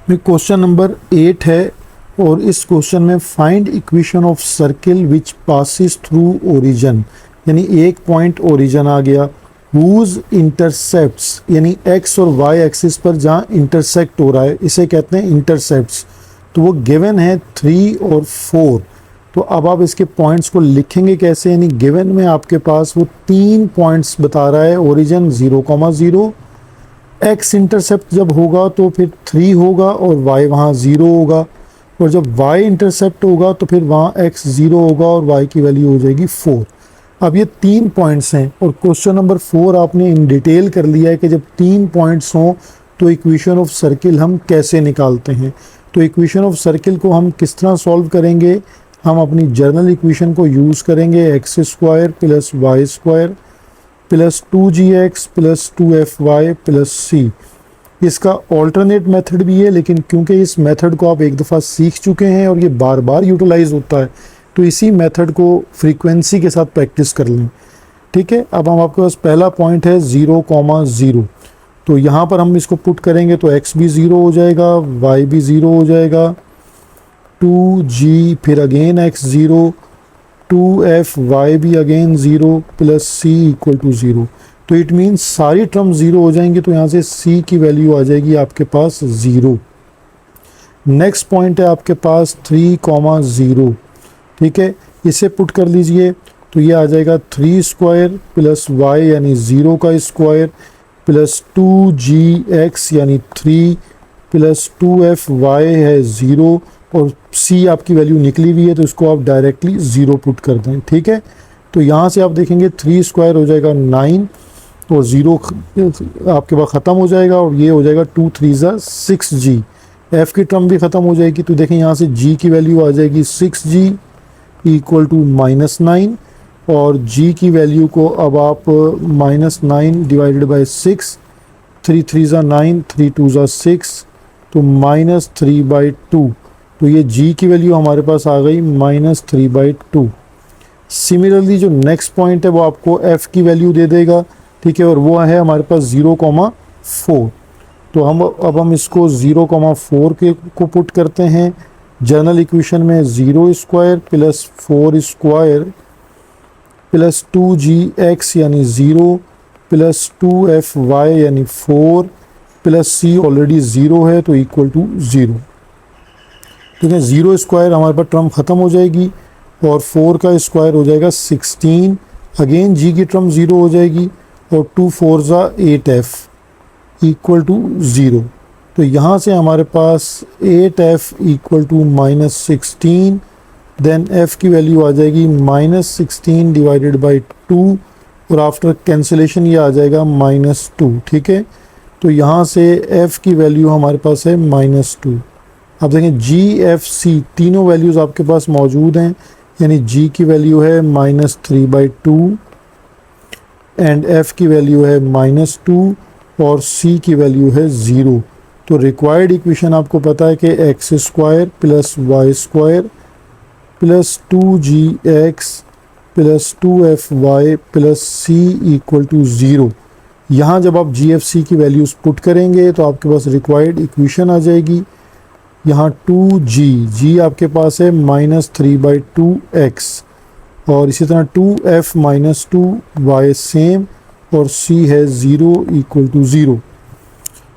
में question number 8 है और इस क्वेश्चन में find equation of circle which passes through origin, यानी एक पॉइंट ओरिजिन आ गया, हुज इंटरसेप्ट्स यानी एक्स और वाई एक्सिस पर जहाँ इंटरसेक्ट हो रहा है इसे कहते हैं इंटरसेप्ट्स। तो वो गिवन है 3 और 4। तो अब आप इसके पॉइंट्स को लिखेंगे कैसे, यानी गिवन में आपके पास वो 3 पॉइंट्स बता रहा है, ओरिजिन 0,0, एक्स इंटरसेप्ट जब होगा तो फिर 3 होगा और वाई वहाँ 0 होगा, और जब वाई इंटरसेप्ट होगा तो फिर वहाँ एक्स 0 होगा और वाई की वैल्यू हो जाएगी 4। अब ये 3 पॉइंट्स हैं और क्वेश्चन नंबर 4 आपने इन डिटेल कर लिया है कि जब 3 पॉइंट्स हों तो इक्वेशन ऑफ सर्किल हम कैसे निकालते हैं। तो इक्वेशन ऑफ सर्किल को हम किस तरह सॉल्व करेंगे, हम अपनी जर्नल इक्वेशन को यूज़ करेंगे, X square plus Y square plus 2gx plus 2fy plus C. इसका ऑल्टरनेट मेथड भी है, लेकिन क्योंकि इस मेथड को आप एक दफ़ा सीख चुके हैं और ये बार बार यूटिलाइज होता है तो इसी मेथड को फ्रीक्वेंसी के साथ प्रैक्टिस कर लें। ठीक है, अब हम आपके पास पहला पॉइंट है 0,0, तो यहाँ पर हम इसको पुट करेंगे तो x भी 0 हो जाएगा, y भी 0 हो जाएगा, 2g फिर अगेन x 0, 2fy भी again 0 plus c equal to 0। तो इट मीन्स सारी टर्म 0 हो जाएंगी, तो यहाँ से c की वैल्यू आ जाएगी आपके पास 0। नेक्स्ट पॉइंट है आपके पास 3,0, ठीक है, इसे पुट कर लीजिए तो ये आ जाएगा 3 स्क्वायर प्लस y यानी 0 का स्क्वायर प्लस 2gx यानी 3 प्लस 2fy है 0 और c आपकी वैल्यू निकली हुई है तो इसको आप डायरेक्टली 0 पुट कर दें। ठीक है, तो यहाँ से आप देखेंगे 3 स्क्वायर हो जाएगा 9 और 0 आपके पास ख़त्म हो जाएगा और ये हो जाएगा 2 3 6g, f की टर्म भी ख़त्म हो जाएगी। तो देखें यहाँ से g की वैल्यू आ जाएगी 6g इक्वल टू -9 और g की वैल्यू को अब आप -9 डिवाइडेड बाई 6, 3 3 9, 3 2 6, तो -3/2, तो ये g की वैल्यू हमारे पास आ गई -3/2। सिमिलरली जो नेक्स्ट पॉइंट है वो आपको f की वैल्यू दे देगा, ठीक है, और वो है हमारे पास 0,4। तो हम इसको 0,4 के को पुट करते हैं जर्नल इक्वेशन में, 0 square plus 4 square plus 2gx यानी 0 प्लस 2fy यानी 4 प्लस c ऑलरेडी 0 है तो इक्वल टू 0। ठीक है, 0 स्क्वायर हमारे पास टर्म ख़त्म हो जाएगी और 4 का स्क्वायर हो जाएगा 16, अगेन g की टर्म 0 हो जाएगी और 2 4 8f इक्वल टू 0। तो यहाँ से हमारे पास 8f equal to -16, then f की वैल्यू आ जाएगी -16 डिवाइडेड बाई 2 और आफ्टर कैंसिलेशन ये आ जाएगा -2। ठीक है, तो यहाँ से f की वैल्यू हमारे पास है -2। अब देखें g f c तीनों वैल्यूज़ आपके पास मौजूद हैं, यानी g की वैल्यू है -3/2 एंड f की वैल्यू है -2 और c की वैल्यू है 0। तो रिक्वायर्ड इक्वेशन आपको पता है कि x square plus Y square plus 2gx plus 2fy plus c equal to 0। यहाँ जब आप gfc की वैल्यूज़ पुट करेंगे तो आपके पास रिक्वायर्ड इक्वेशन आ जाएगी। यहाँ 2g आपके पास है -3/2x और इसी तरह 2f -2y सेम और c है 0 इक्वल टू 0।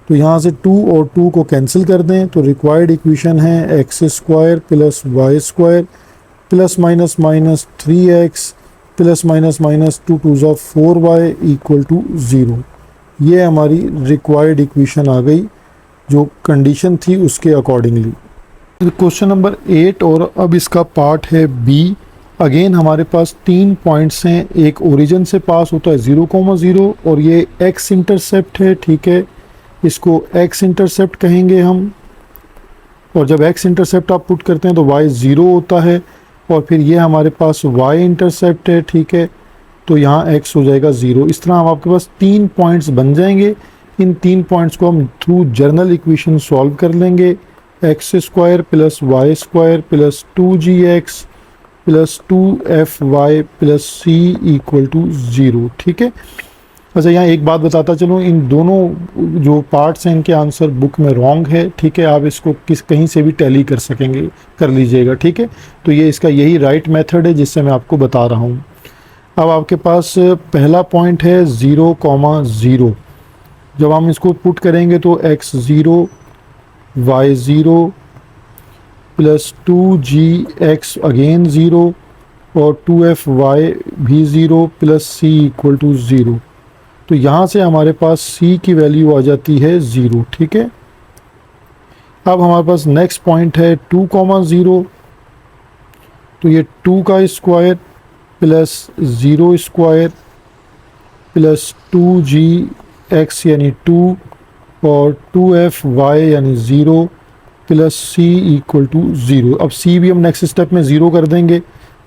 तो यहाँ से 2 और 2 को कैंसिल कर दें तो रिक्वायर्ड इक्वेशन है x square plus Y square plus minus 3x plus minus 2 2 4y equal to 0। ये हमारी रिक्वायर्ड इक्वेशन आ गई जो कंडीशन थी उसके अकॉर्डिंगली। क्वेश्चन नंबर 8 और अब इसका पार्ट है बी। अगेन हमारे पास 3 पॉइंट्स हैं, एक ओरिजिन से पास होता है 0,0 और ये एक्स इंटरसेप्ट है। ठीक है, इसको एक्स इंटरसेप्ट कहेंगे हम, और जब एक्स इंटरसेप्ट आप पुट करते हैं तो y 0 होता है और फिर ये हमारे पास y इंटरसेप्ट है। ठीक है, तो यहाँ x हो जाएगा 0। इस तरह हम आपके पास 3 पॉइंट्स बन जाएंगे। इन 3 पॉइंट्स को हम थ्रू जर्नल इक्वेशन सॉल्व कर लेंगे, x square plus Y square plus 2gx plus 2fy plus c equal to 0। ठीक है, अच्छा, यहाँ एक बात बताता चलूँ, इन दोनों जो पार्ट्स हैं इनके आंसर बुक में रॉन्ग है, ठीक है। आप इसको कहीं से भी टैली कर सकेंगे, कर लीजिएगा, ठीक है। तो ये इसका यही राइट मेथड है जिससे मैं आपको बता रहा हूँ। अब आपके पास पहला पॉइंट है 0,0। जब हम इसको पुट करेंगे तो x0 y0 plus 2gx again 0 और 2fy भी 0 प्लस c इक्वल टू 0। तो यहाँ से हमारे पास c की वैल्यू आ जाती है 0, ठीक है। अब हमारे पास नेक्स्ट पॉइंट है 2,0। तो ये 2 का square plus 0 square plus 2gx यानी 2 और 2fy यानी 0 प्लस c इक्वल टू 0। अब c भी हम नेक्स्ट स्टेप में 0 कर देंगे,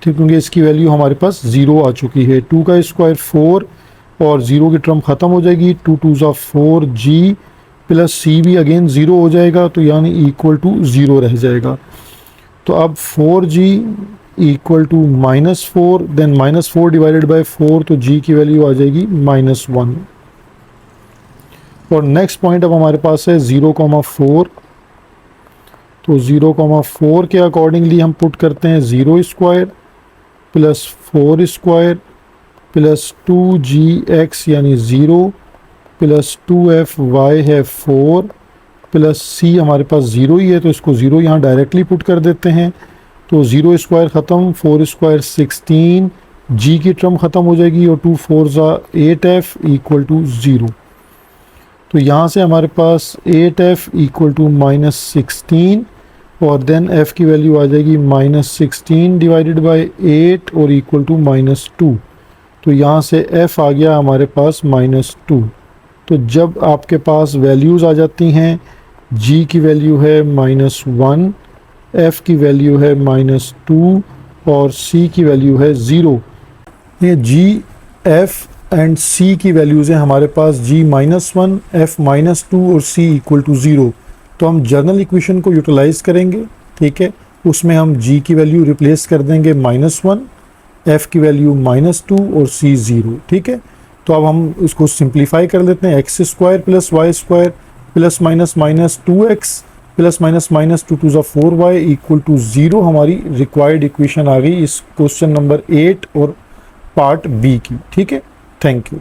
ठीक, क्योंकि इसकी वैल्यू हमारे पास 0 आ चुकी है। 2 का स्क्वायर 4 और 0 की टर्म ख़त्म हो जाएगी, 2 2 ज़ा 4 g प्लस c भी अगेन 0 हो जाएगा, तो यानी इक्वल टू 0 रह जाएगा। तो अब 4g equal to -4, then -4 divided by 4, तो g की वैल्यू आ जाएगी -1। और नेक्स्ट पॉइंट अब हमारे पास है 0,4। तो 0,4 के अकॉर्डिंगली हम पुट करते हैं 0 square plus 4 square plus 2gx यानी 0 प्लस 2fy है 4 प्लस c हमारे पास 0 ही है, तो इसको 0 यहाँ डायरेक्टली पुट कर देते हैं। तो 0 स्क्वायर ख़त्म, 4 स्क्वायर 16, g की टर्म ख़त्म हो जाएगी और 2 4 ज़ा 8f इक्वल टू 0। तो यहाँ से हमारे पास 8f इक्वल टू -16 और देन f की वैल्यू आ जाएगी -16 डिवाइडेड बाय 8 और इक्वल टू -2। तो यहाँ से f आ गया हमारे पास -2। तो जब आपके पास वैल्यूज़ आ जाती हैं, g की वैल्यू है -1, f की वैल्यू है -2 और c की वैल्यू है 0। ये g, f एंड c की वैल्यूज़ हैं हमारे पास g -1, f -2 और c इक्वल टू 0। तो हम जर्नल इक्वेशन को यूटिलाइज़ करेंगे, ठीक है। उसमें हम g की वैल्यू रिप्लेस कर देंगे -1, f की वैल्यू -2 और c 0, ठीक है। तो अब हम इसको सिंप्लीफाई कर लेते हैं। x square plus Y square plus minus minus 2x plus minus minus 2 2 ज़ा 4y इक्वल टू 0 हमारी रिक्वायर्ड इक्वेशन आ गई इस क्वेश्चन नंबर 8 और पार्ट बी की, ठीक है। Thank you.